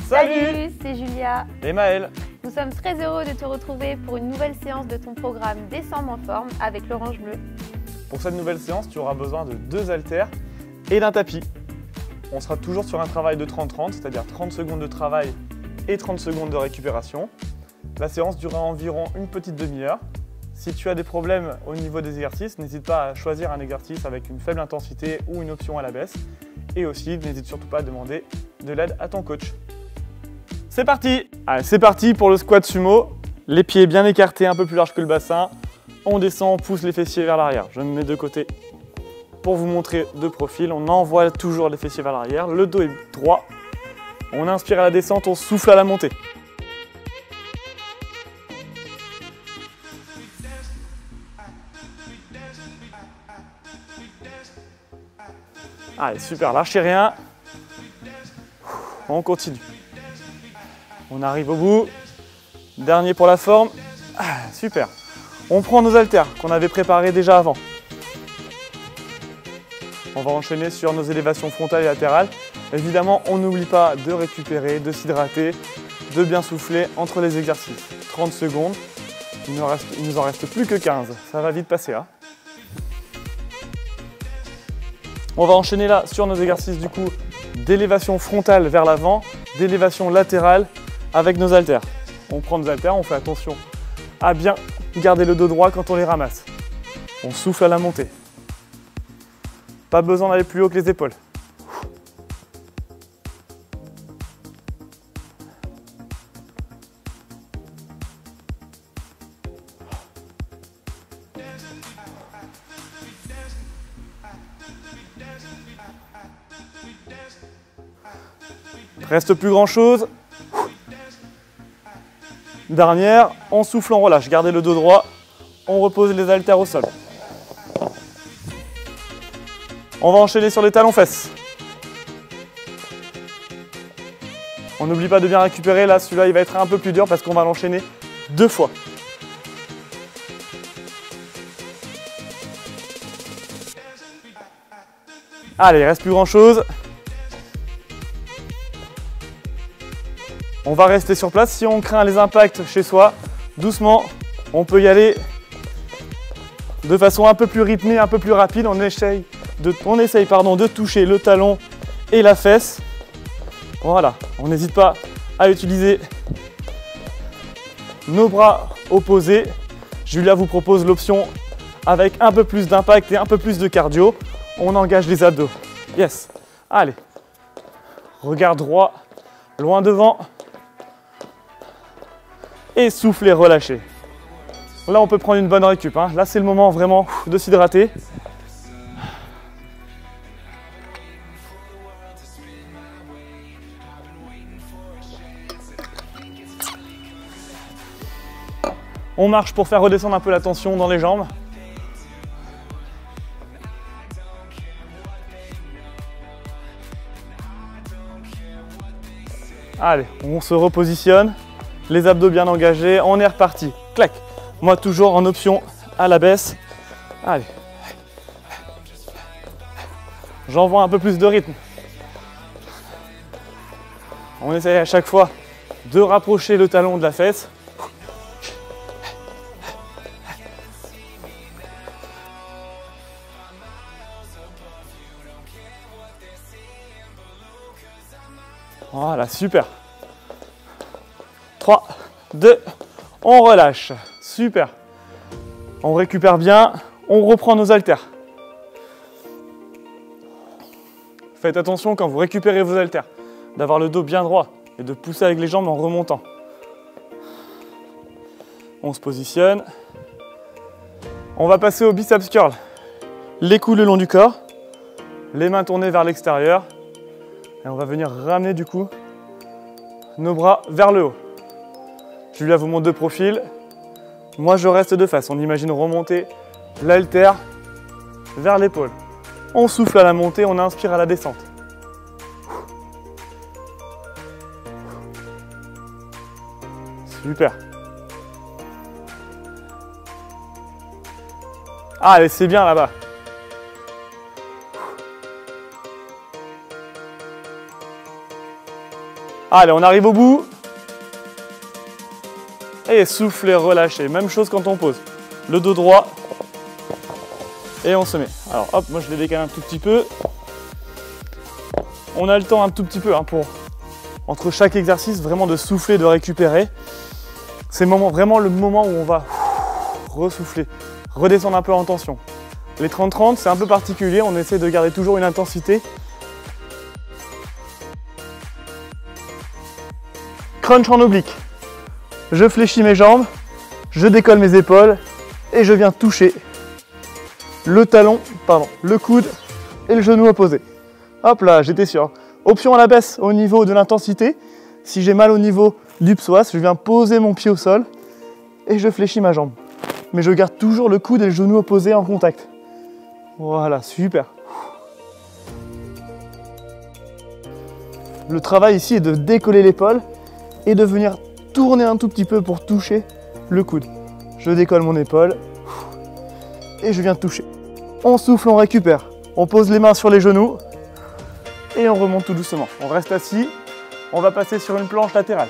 Salut, c'est Julia et Maël. Nous sommes très heureux de te retrouver pour une nouvelle séance de ton programme Décembre en forme avec l'Orange Bleu. Pour cette nouvelle séance, tu auras besoin de 2 haltères et d'un tapis. On sera toujours sur un travail de 30-30, c'est-à-dire 30 secondes de travail et 30 secondes de récupération. La séance durera environ une petite demi-heure. Si tu as des problèmes au niveau des exercices, n'hésite pas à choisir un exercice avec une faible intensité ou une option à la baisse. Et aussi, n'hésite surtout pas à demander de l'aide à ton coach. C'est parti! Allez, c'est parti pour le squat sumo. Les pieds bien écartés, un peu plus large que le bassin. On descend, on pousse les fessiers vers l'arrière. Je me mets de côté pour vous montrer de profil. On envoie toujours les fessiers vers l'arrière. Le dos est droit. On inspire à la descente, on souffle à la montée. Allez, super, lâchez rien. On continue. On arrive au bout. Dernier pour la forme. Super. On prend nos haltères qu'on avait préparés déjà avant. On va enchaîner sur nos élévations frontales et latérales. Évidemment, on n'oublie pas de récupérer, de s'hydrater, de bien souffler entre les exercices. 30 secondes. Il nous en reste plus que 15. Ça va vite passer, hein. On va enchaîner là sur nos exercices du coup d'élévation frontale vers l'avant, d'élévation latérale avec nos haltères. On prend nos haltères, on fait attention à bien garder le dos droit quand on les ramasse. On souffle à la montée. Pas besoin d'aller plus haut que les épaules. Reste plus grand chose. Dernière, on souffle, on relâche. Gardez le dos droit. On repose les haltères au sol. On va enchaîner sur les talons-fesses. On n'oublie pas de bien récupérer. Là, celui-là, il va être un peu plus dur parce qu'on va l'enchaîner 2 fois. Allez, il reste plus grand chose. On va rester sur place. Si on craint les impacts chez soi, doucement, on peut y aller de façon un peu plus rythmée, un peu plus rapide. On essaye de toucher le talon et la fesse. Voilà, on n'hésite pas à utiliser nos bras opposés. Julia vous propose l'option avec un peu plus d'impact et un peu plus de cardio. On engage les abdos. Yes. Allez. Regard droit, loin devant. Et souffler, relâcher. Là, on peut prendre une bonne récup, hein. Là, c'est le moment vraiment de s'hydrater. On marche pour faire redescendre un peu la tension dans les jambes. Allez, on se repositionne. Les abdos bien engagés, on est reparti. Clac. Moi toujours en option à la baisse. Allez. J'envoie un peu plus de rythme. On essaye à chaque fois de rapprocher le talon de la fesse. Voilà, super. 3, 2, on relâche. Super. On récupère bien, on reprend nos haltères. Faites attention quand vous récupérez vos haltères, d'avoir le dos bien droit et de pousser avec les jambes en remontant. On se positionne. On va passer au biceps curl. Les coudes le long du corps, les mains tournées vers l'extérieur. Et on va venir ramener du coup nos bras vers le haut. Julia vous montre de profil. Moi, je reste de face. On imagine remonter l'haltère vers l'épaule. On souffle à la montée, on inspire à la descente. Super. Allez, c'est bien là-bas. Allez, on arrive au bout. Et soufflez, relâchez. Même chose quand on pose. Le dos droit. Et on se met. Alors hop, moi je les décale un tout petit peu. On a le temps un tout petit peu pour, entre chaque exercice, vraiment de souffler, de récupérer. C'est vraiment le moment où on va ressouffler, redescendre un peu en tension. Les 30-30, c'est un peu particulier, on essaie de garder toujours une intensité. Crunch en oblique. Je fléchis mes jambes, je décolle mes épaules et je viens toucher le talon, le coude et le genou opposé. Hop là, j'étais sûr. Option à la baisse au niveau de l'intensité. Si j'ai mal au niveau du psoas, je viens poser mon pied au sol et je fléchis ma jambe. Mais je garde toujours le coude et le genou opposé en contact. Voilà, super. Le travail ici est de décoller l'épaule et de venir tourner un tout petit peu pour toucher le coude. Je décolle mon épaule et je viens toucher. On souffle, on récupère. On pose les mains sur les genoux et on remonte tout doucement. On reste assis, on va passer sur une planche latérale.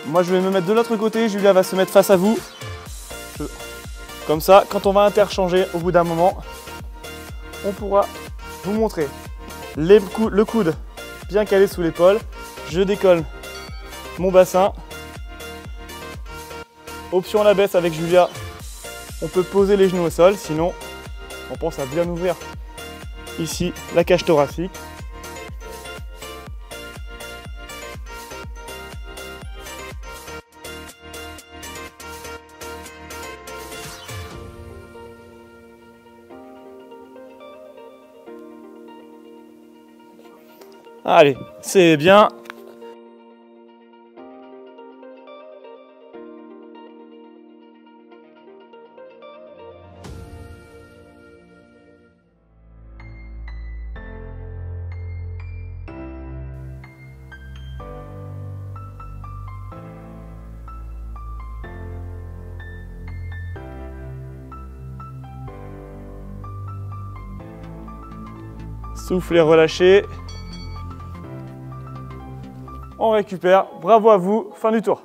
Moi je vais me mettre de l'autre côté, Julia va se mettre face à vous. Comme ça, quand on va interchanger au bout d'un moment, on pourra vous montrer le coude bien calé sous l'épaule. Je décolle mon bassin. Option à la baisse avec Julia, on peut poser les genoux au sol, sinon on pense à bien ouvrir ici la cage thoracique. Allez, c'est bien. Soufflez, relâchez. On récupère. Bravo à vous. Fin du tour.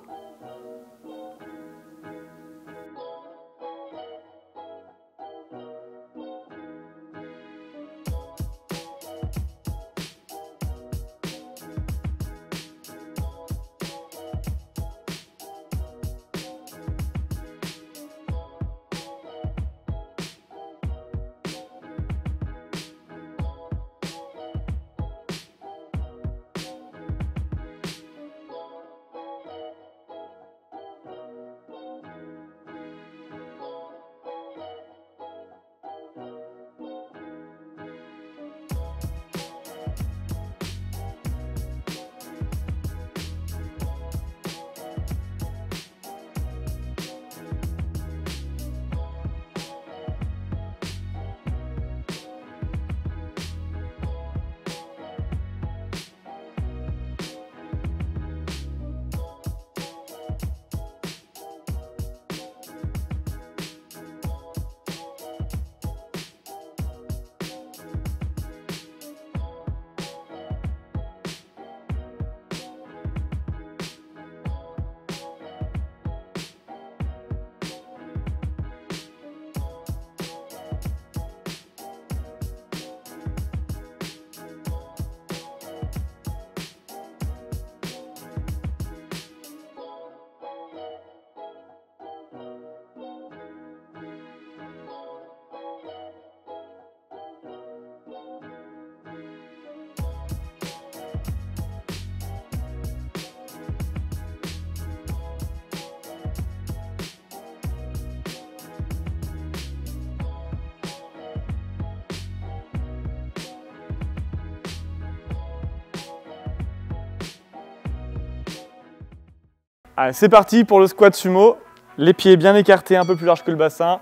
Allez, c'est parti pour le squat sumo. Les pieds bien écartés, un peu plus large que le bassin.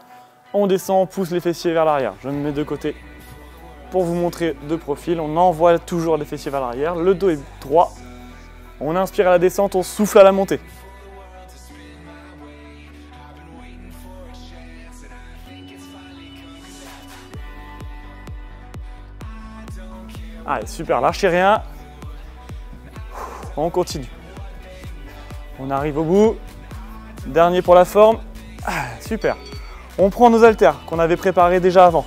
On descend, on pousse les fessiers vers l'arrière. Je me mets de côté pour vous montrer de profil. On envoie toujours les fessiers vers l'arrière. Le dos est droit. On inspire à la descente, on souffle à la montée. Allez, super, lâchez rien. On continue. On arrive au bout. Dernier pour la forme. Super. On prend nos haltères qu'on avait préparés déjà avant.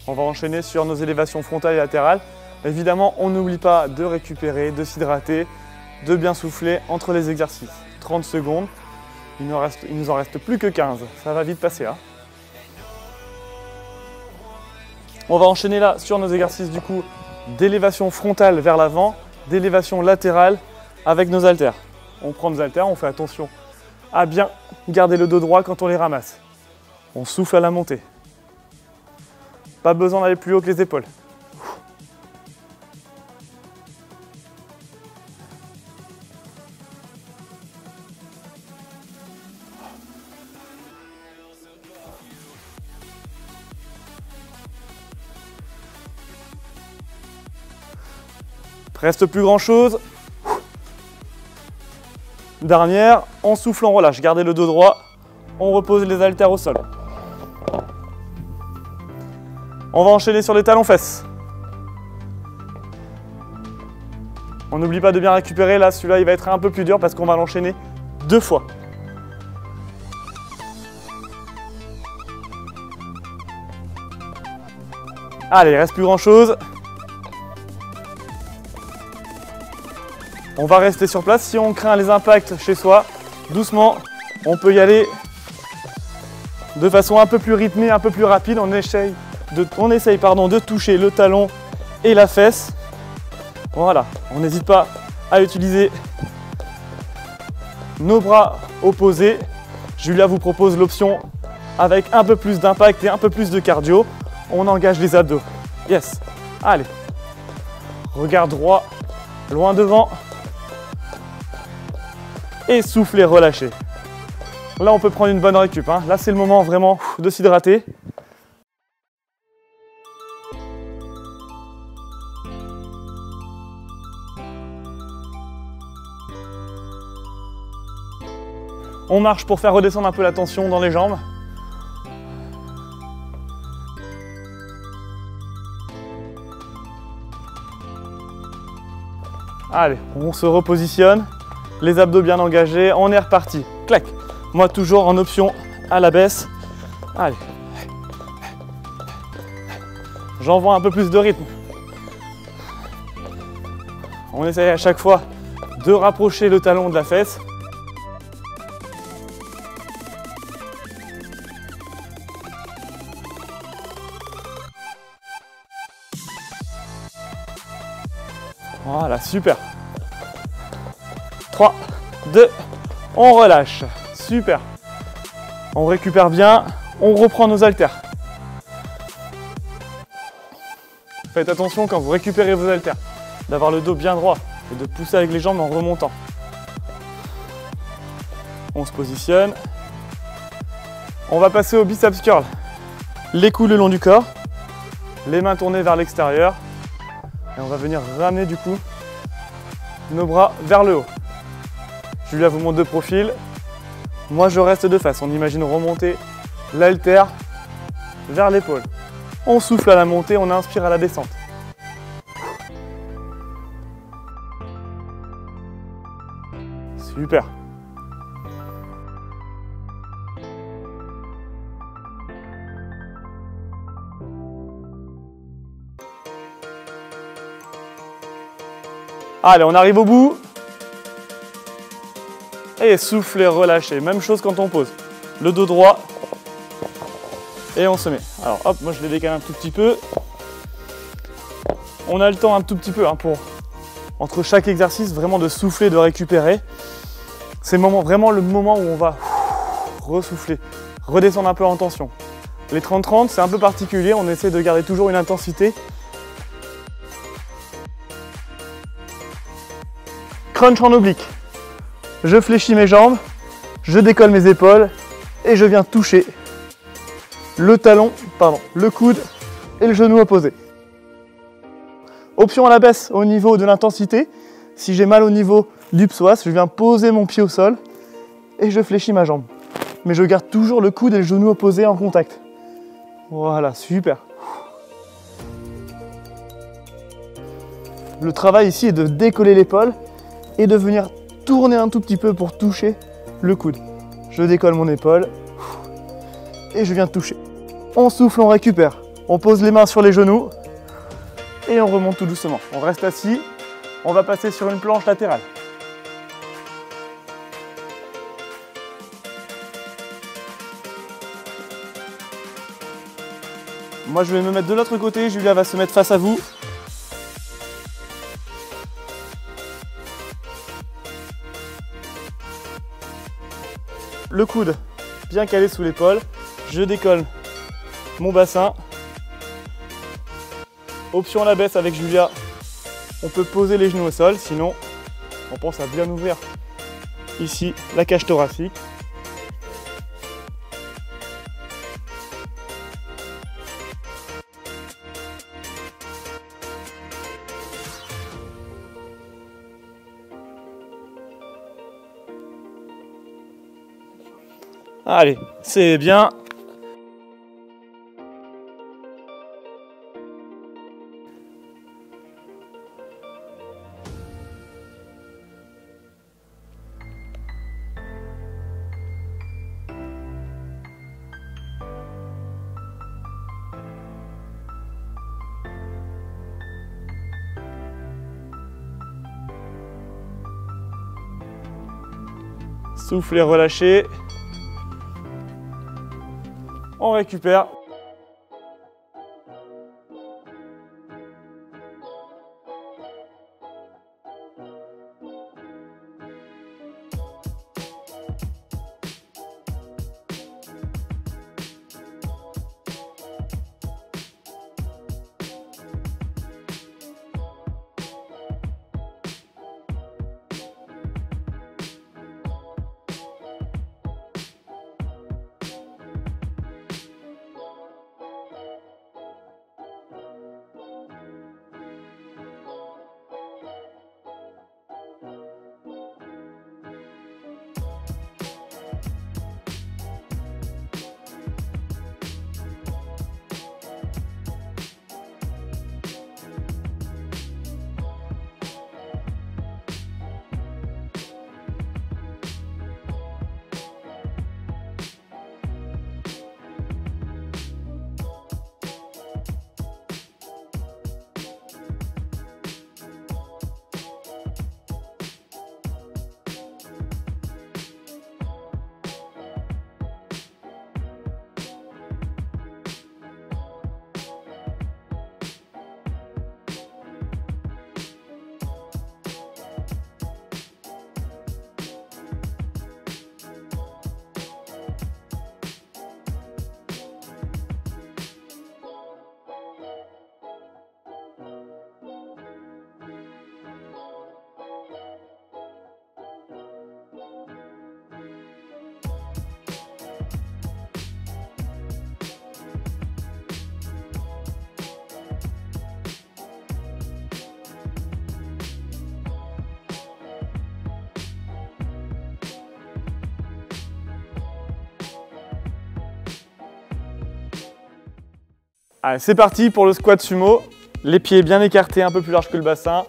On va enchaîner sur nos élévations frontales et latérales. Évidemment, on n'oublie pas de récupérer, de s'hydrater, de bien souffler entre les exercices. 30 secondes. Il nous en reste plus que 15. Ça va vite passer, hein. On va enchaîner là sur nos exercices du coup d'élévation frontale vers l'avant, d'élévation latérale avec nos haltères. On prend nos haltères, on fait attention à bien garder le dos droit quand on les ramasse. On souffle à la montée. Pas besoin d'aller plus haut que les épaules. Reste plus grand chose. Dernière, on souffle, on relâche. Gardez le dos droit. On repose les haltères au sol. On va enchaîner sur les talons-fesses. On n'oublie pas de bien récupérer. Là, celui-là, il va être un peu plus dur parce qu'on va l'enchaîner 2 fois. Allez, il reste plus grand chose. On va rester sur place. Si on craint les impacts chez soi, doucement, on peut y aller de façon un peu plus rythmée, un peu plus rapide. On essaye de toucher le talon et la fesse. Voilà, on n'hésite pas à utiliser nos bras opposés. Julia vous propose l'option avec un peu plus d'impact et un peu plus de cardio. On engage les abdos. Yes. Allez. Regard droit, loin devant. Et souffler, relâcher. Là, on peut prendre une bonne récup, hein. Là, c'est le moment vraiment de s'hydrater. On marche pour faire redescendre un peu la tension dans les jambes. Allez, on se repositionne. Les abdos bien engagés, on est reparti. Clac. Moi toujours en option à la baisse. Allez. J'envoie un peu plus de rythme. On essaye à chaque fois de rapprocher le talon de la fesse. Voilà, super. 3, 2, on relâche. Super. On récupère bien, on reprend nos haltères. Faites attention quand vous récupérez vos haltères, d'avoir le dos bien droit et de pousser avec les jambes en remontant. On se positionne. On va passer au biceps curl. Les coudes le long du corps, les mains tournées vers l'extérieur. Et on va venir ramener du coup nos bras vers le haut. Julia vous montre de profil. Moi je reste de face. On imagine remonter l'haltère vers l'épaule. On souffle à la montée, on inspire à la descente. Super. Allez, on arrive au bout. Et souffler, relâcher. Même chose quand on pose. Le dos droit. Et on se met. Alors hop, moi je les décale un tout petit peu. On a le temps un tout petit peu pour, entre chaque exercice, vraiment de souffler, de récupérer. C'est vraiment le moment où on va ressouffler, redescendre un peu en tension. Les 30-30, c'est un peu particulier. On essaie de garder toujours une intensité. Crunch en oblique. Je fléchis mes jambes, je décolle mes épaules et je viens toucher le talon, le coude et le genou opposé. Option à la baisse au niveau de l'intensité. Si j'ai mal au niveau du psoas, je viens poser mon pied au sol et je fléchis ma jambe. Mais je garde toujours le coude et le genou opposé en contact. Voilà, super. Le travail ici est de décoller l'épaule et de venir tourner un tout petit peu pour toucher le coude. Je décolle mon épaule et je viens toucher. On souffle, on récupère. On pose les mains sur les genoux et on remonte tout doucement. On reste assis, on va passer sur une planche latérale. Moi je vais me mettre de l'autre côté, Julia va se mettre face à vous. Le coude bien calé sous l'épaule, je décolle mon bassin. Option à la baisse avec Julia, on peut poser les genoux au sol, sinon on pense à bien ouvrir ici la cage thoracique. Allez, c'est bien. Soufflez, relâchez. On récupère. Allez, c'est parti pour le squat sumo. Les pieds bien écartés, un peu plus large que le bassin.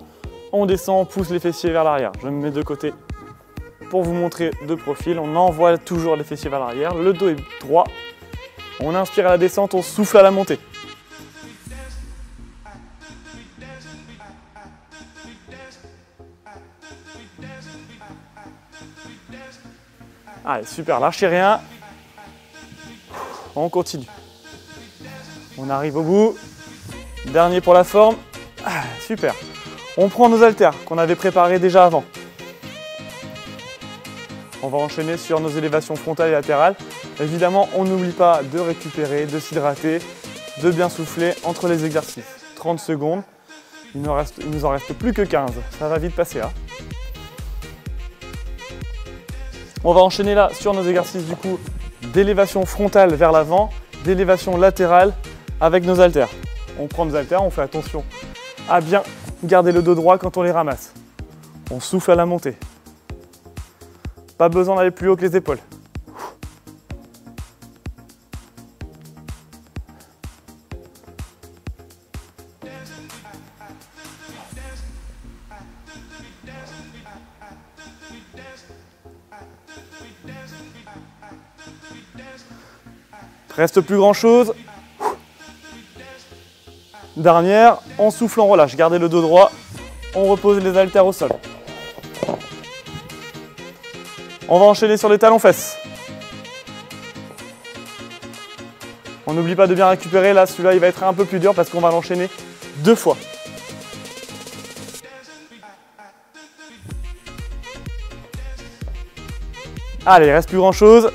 On descend, on pousse les fessiers vers l'arrière. Je me mets de côté pour vous montrer de profil. On envoie toujours les fessiers vers l'arrière. Le dos est droit. On inspire à la descente, on souffle à la montée. Allez, super, lâchez rien. On continue. On arrive au bout. Dernier pour la forme. Ah, super. On prend nos haltères qu'on avait préparés déjà avant. On va enchaîner sur nos élévations frontales et latérales. Évidemment, on n'oublie pas de récupérer, de s'hydrater, de bien souffler entre les exercices. 30 secondes. Il nous en reste plus que 15. Ça va vite passer là. On va enchaîner là sur nos exercices du coup d'élévation frontale vers l'avant, d'élévation latérale avec nos haltères. On prend nos haltères, on fait attention à bien garder le dos droit quand on les ramasse. On souffle à la montée. Pas besoin d'aller plus haut que les épaules. Reste plus grand chose. Dernière, on souffle, on relâche. Gardez le dos droit. On repose les haltères au sol. On va enchaîner sur les talons-fesses. On n'oublie pas de bien récupérer. Là, celui-là, il va être un peu plus dur parce qu'on va l'enchaîner 2 fois. Allez, il ne reste plus grand-chose.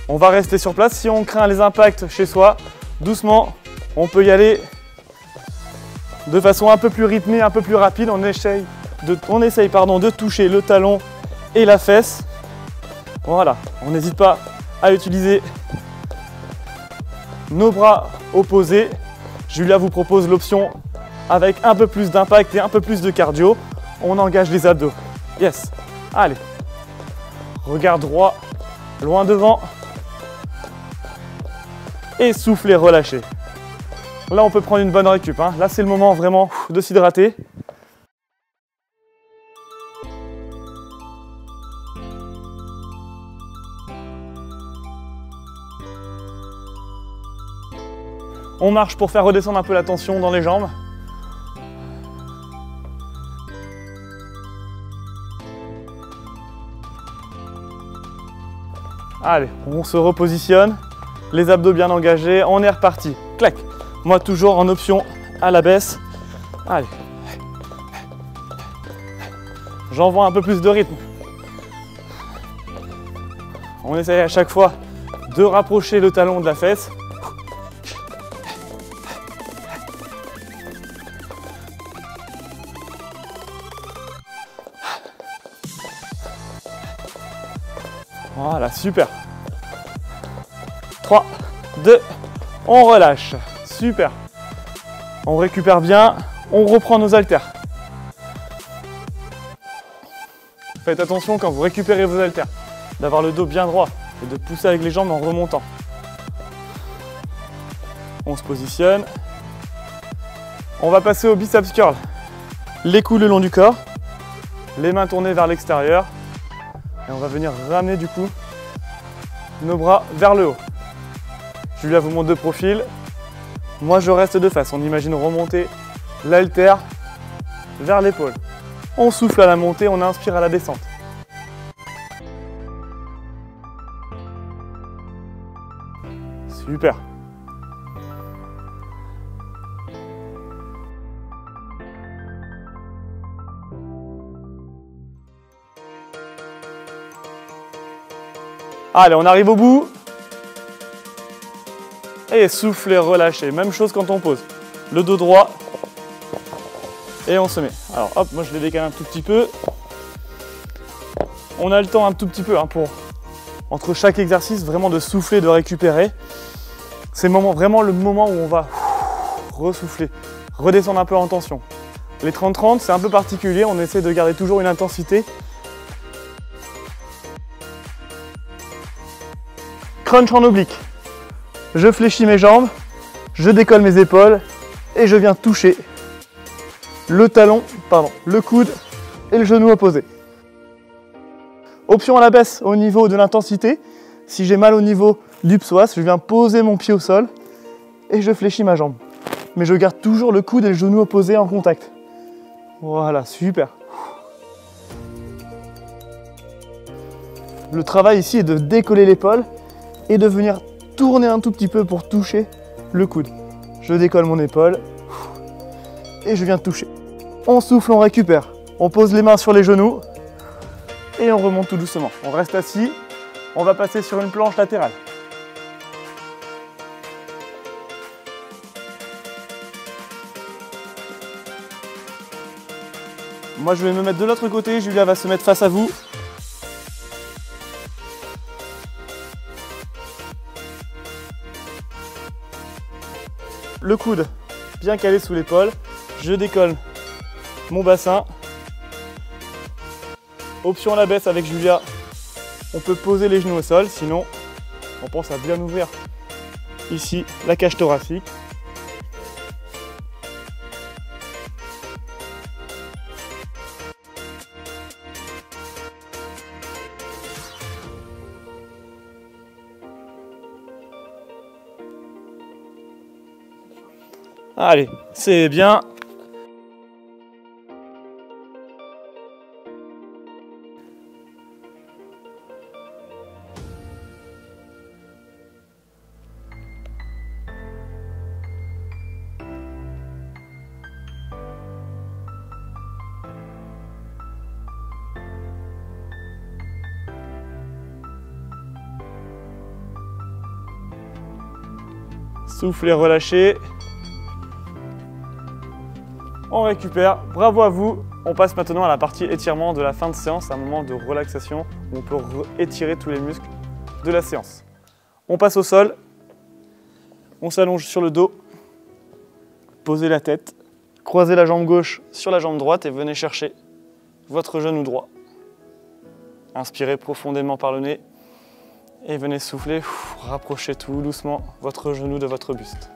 On va rester sur place. Si on craint les impacts chez soi, doucement, on peut y aller de façon un peu plus rythmée, un peu plus rapide. On essaye de toucher le talon et la fesse. Voilà, on n'hésite pas à utiliser nos bras opposés. Julia vous propose l'option avec un peu plus d'impact et un peu plus de cardio. On engage les abdos. Yes. Allez. Regard droit, loin devant. Et soufflez, relâchez. Là, on peut prendre une bonne récup. Là, c'est le moment vraiment de s'hydrater. On marche pour faire redescendre un peu la tension dans les jambes. Allez, on se repositionne, les abdos bien engagés, on est reparti. Clac. Moi toujours en option à la baisse. Allez. J'envoie un peu plus de rythme. On essaye à chaque fois de rapprocher le talon de la fesse. Voilà, super. 3, 2, on relâche. Super. On récupère bien, on reprend nos haltères. Faites attention quand vous récupérez vos haltères, d'avoir le dos bien droit et de pousser avec les jambes en remontant. On se positionne. On va passer au biceps curl. Les coudes le long du corps, les mains tournées vers l'extérieur. Et on va venir ramener du coup nos bras vers le haut. Julia vous montre de profil. Moi je reste de face. On imagine remonter l'haltère vers l'épaule. On souffle à la montée, on inspire à la descente. Super. Allez, on arrive au bout. Et soufflez, relâchez. Même chose quand on pose. Le dos droit. Et on se met. Alors hop, moi je les décale un tout petit peu. On a le temps un tout petit peu pour, entre chaque exercice, vraiment de souffler, de récupérer. C'est vraiment le moment où on va ressouffler, redescendre un peu en tension. Les 30-30, c'est un peu particulier. On essaie de garder toujours une intensité. Crunch en oblique. Je fléchis mes jambes, je décolle mes épaules et je viens toucher le talon, le coude et le genou opposé. Option à la baisse au niveau de l'intensité. Si j'ai mal au niveau du psoas, je viens poser mon pied au sol et je fléchis ma jambe. Mais je garde toujours le coude et le genou opposé en contact. Voilà, super. Le travail ici est de décoller l'épaule et de venir tourner un tout petit peu pour toucher le coude. Je décolle mon épaule et je viens toucher. On souffle, on récupère. On pose les mains sur les genoux et on remonte tout doucement. On reste assis. On va passer sur une planche latérale. Moi, je vais me mettre de l'autre côté. Julia va se mettre face à vous. Le coude bien calé sous l'épaule. Je décolle mon bassin. Option à la baisse avec Julia. On peut poser les genoux au sol. Sinon, on pense à bien ouvrir ici la cage thoracique. Allez, c'est bien. Soufflez, relâchez. On récupère. Bravo à vous. On passe maintenant à la partie étirement de la fin de séance, un moment de relaxation où on peut étirer tous les muscles de la séance. On passe au sol. On s'allonge sur le dos. Posez la tête. Croisez la jambe gauche sur la jambe droite et venez chercher votre genou droit. Inspirez profondément par le nez. Et venez souffler, rapprochez tout doucement votre genou de votre buste.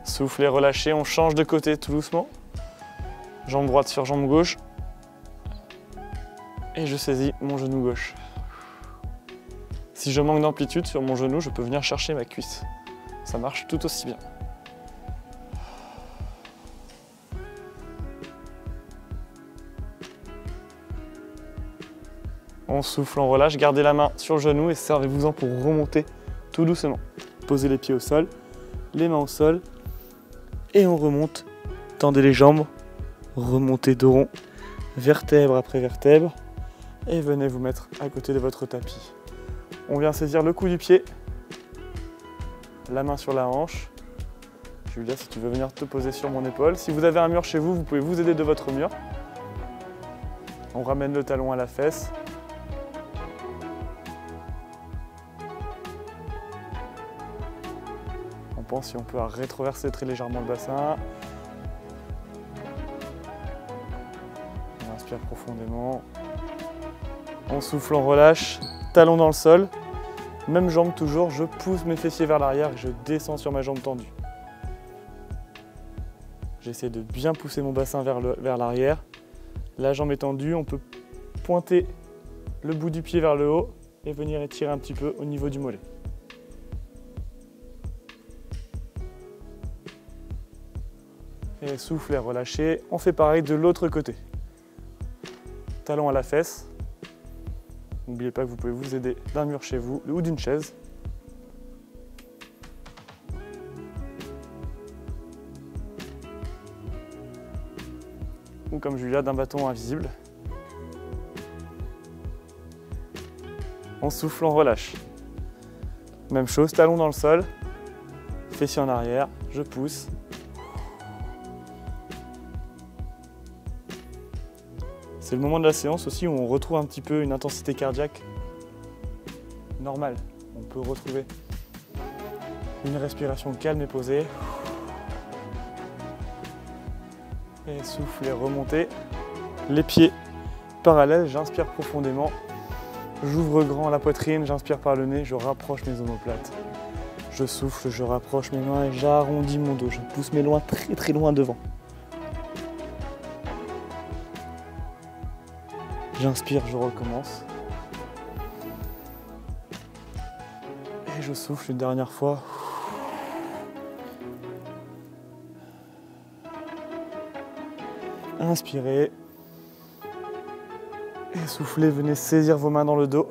Soufflez, relâchez, on change de côté tout doucement. Jambe droite sur jambe gauche. Et je saisis mon genou gauche. Si je manque d'amplitude sur mon genou, je peux venir chercher ma cuisse. Ça marche tout aussi bien. On souffle, on relâche, gardez la main sur le genou et servez-vous-en pour remonter tout doucement. Posez les pieds au sol, les mains au sol et on remonte. Tendez les jambes, remontez dos rond, vertèbre après vertèbre et venez vous mettre à côté de votre tapis. On vient saisir le cou du pied, la main sur la hanche. Julia, si tu veux venir te poser sur mon épaule. Si vous avez un mur chez vous, vous pouvez vous aider de votre mur. On ramène le talon à la fesse. On pense si on peut rétroverser très légèrement le bassin. On inspire profondément. On souffle, on relâche. Talon dans le sol. Même jambe toujours, je pousse mes fessiers vers l'arrière et je descends sur ma jambe tendue. J'essaie de bien pousser mon bassin vers l'arrière. La jambe est tendue, on peut pointer le bout du pied vers le haut et venir étirer un petit peu au niveau du mollet. Et soufflez, relâchez. On fait pareil de l'autre côté. Talon à la fesse. N'oubliez pas que vous pouvez vous aider d'un mur chez vous ou d'une chaise. Ou comme Julia, d'un bâton invisible. On souffle, on relâche. Même chose, talon dans le sol, fessier en arrière, je pousse. C'est le moment de la séance aussi où on retrouve un petit peu une intensité cardiaque normale. On peut retrouver une respiration calme et posée. Et souffler, remonter. Les pieds parallèles, j'inspire profondément. J'ouvre grand la poitrine, j'inspire par le nez, je rapproche mes omoplates. Je souffle, je rapproche mes mains et j'arrondis mon dos. Je pousse mes loins très loin devant. J'inspire, je recommence. Et je souffle une dernière fois. Inspirez. Et soufflez, venez saisir vos mains dans le dos.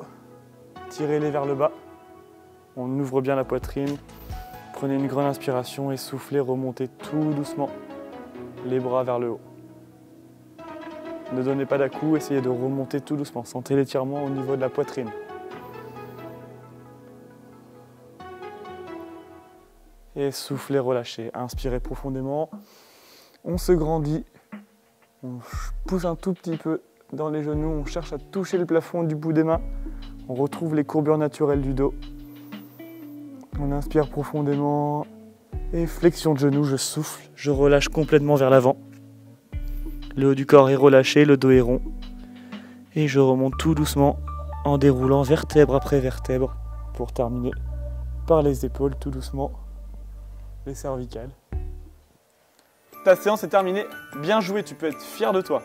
Tirez-les vers le bas. On ouvre bien la poitrine. Prenez une grande inspiration et soufflez, remontez tout doucement les bras vers le haut. Ne donnez pas d'à-coups, essayez de remonter tout doucement. Sentez l'étirement au niveau de la poitrine. Et soufflez, relâchez. Inspirez profondément. On se grandit. On pousse un tout petit peu dans les genoux. On cherche à toucher le plafond du bout des mains. On retrouve les courbures naturelles du dos. On inspire profondément. Et flexion de genoux, je souffle. Je relâche complètement vers l'avant. Le haut du corps est relâché, le dos est rond. Et je remonte tout doucement en déroulant vertèbre après vertèbre pour terminer par les épaules tout doucement, les cervicales. Ta séance est terminée, bien joué, tu peux être fier de toi.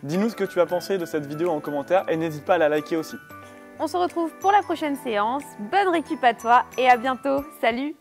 Dis-nous ce que tu as pensé de cette vidéo en commentaire et n'hésite pas à la liker aussi. On se retrouve pour la prochaine séance. Bonne récup à toi et à bientôt. Salut!